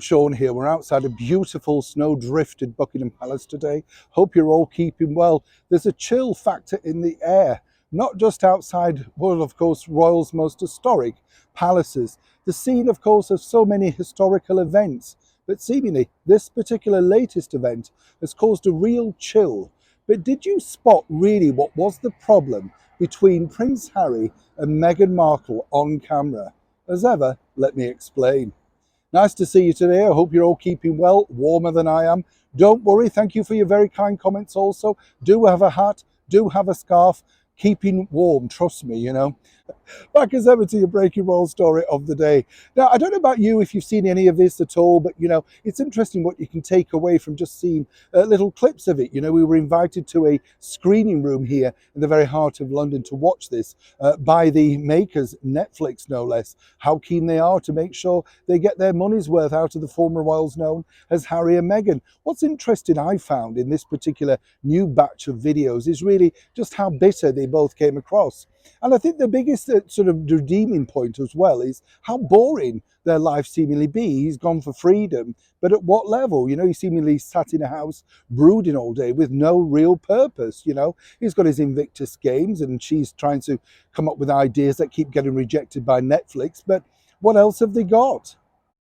Sean here. We're outside a beautiful snow-drifted Buckingham Palace today. Hope you're all keeping well. There's a chill factor in the air, not just outside one of course Royal's most historic palaces, the scene of course of so many historical events, but seemingly this particular latest event has caused a real chill. But did you spot really what was the problem between Prince Harry and Meghan Markle on camera? As ever, let me explain. Nice to see you today. I hope you're all keeping well, warmer than I am. Don't worry, thank you for your very kind comments also. Do have a hat, do have a scarf, keeping warm, trust me, you know. Back as ever to your breaking roll story of the day. Now, I don't know about you if you've seen any of this at all, but you know, it's interesting what you can take away from just seeing little clips of it. You know, we were invited to a screening room here in the very heart of London to watch this by the makers, Netflix no less. How keen they are to make sure they get their money's worth out of the former royals known as Harry and Meghan. What's interesting I found in this particular new batch of videos is really just how bitter they both came across. And I think the biggest sort of redeeming point as well is how boring their life seemingly be. He's gone for freedom, but at what level? You know, he seemingly sat in a house brooding all day with no real purpose. You know, he's got his Invictus Games and she's trying to come up with ideas that keep getting rejected by Netflix. But what else have they got?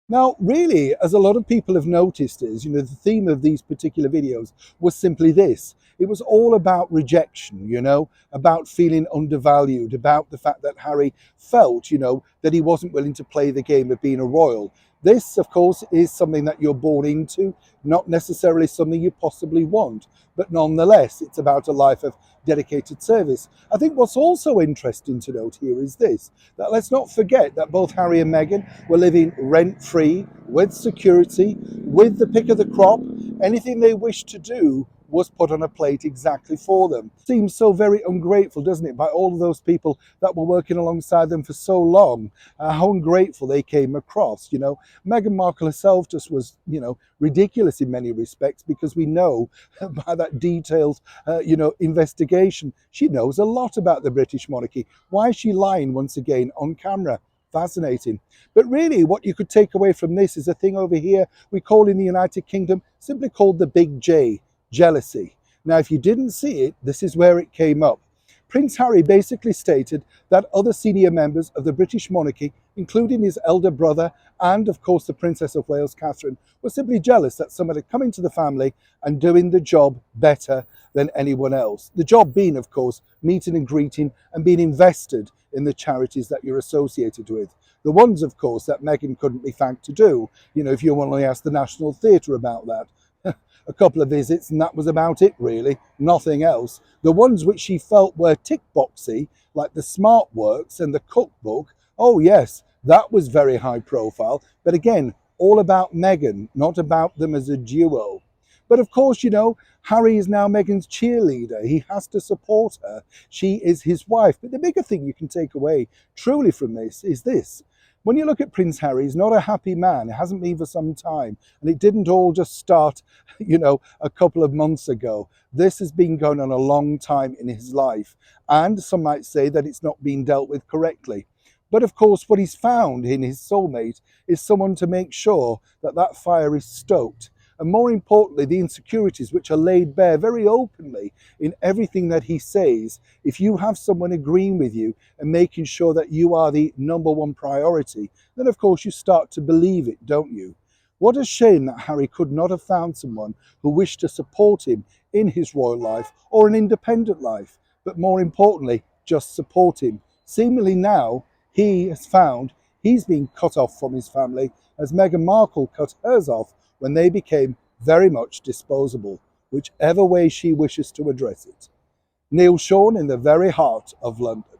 Now, really, as a lot of people have noticed is, you know, the theme of these particular videos was simply this. It was all about rejection, you know, about feeling undervalued, about the fact that Harry felt, you know, that he wasn't willing to play the game of being a royal. This, of course, is something that you're born into, not necessarily something you possibly want, but nonetheless, it's about a life of dedicated service. I think what's also interesting to note here is this, that let's not forget that both Harry and Meghan were living rent-free, with security, with the pick of the crop. Anything they wished to do was put on a plate exactly for them. Seems so very ungrateful, doesn't it, by all of those people that were working alongside them for so long, how ungrateful they came across. You know, Meghan Markle herself just was, you know, ridiculous in many respects, because we know by that detailed, you know, investigation, she knows a lot about the British monarchy. Why is she lying once again on camera? Fascinating. But really what you could take away from this is a thing over here we call in the United Kingdom simply called the big J, jealousy. Now, if you didn't see it, this is where it came up. Prince Harry basically stated that other senior members of the British monarchy, including his elder brother and of course the Princess of Wales, Catherine, were simply jealous that someone had come into the family and doing the job better than anyone else. The job being, of course, meeting and greeting and being invested in the charities that you're associated with. The ones, of course, that Meghan couldn't be thanked to do. You know, if you only ask the National Theatre about that. A couple of visits and that was about it really, nothing else. The ones which she felt were tick boxy, like the smart works and the cookbook, oh yes, that was very high profile, but again, all about Meghan, not about them as a duo. But of course, you know, Harry is now Meghan's cheerleader. He has to support her. She is his wife. But the bigger thing you can take away truly from this is this. When you look at Prince Harry, he's not a happy man. It hasn't been for some time. And it didn't all just start, you know, a couple of months ago. This has been going on a long time in his life. And some might say that it's not being dealt with correctly. But of course, what he's found in his soulmate is someone to make sure that that fire is stoked. And more importantly, the insecurities which are laid bare very openly in everything that he says. If you have someone agreeing with you and making sure that you are the number one priority, then of course you start to believe it, don't you? What a shame that Harry could not have found someone who wished to support him in his royal life or an independent life, but more importantly, just support him. Seemingly now, he has found he's being cut off from his family as Meghan Markle cut hers off when they became very much disposable, whichever way she wishes to address it. Neil Sean in the very heart of London.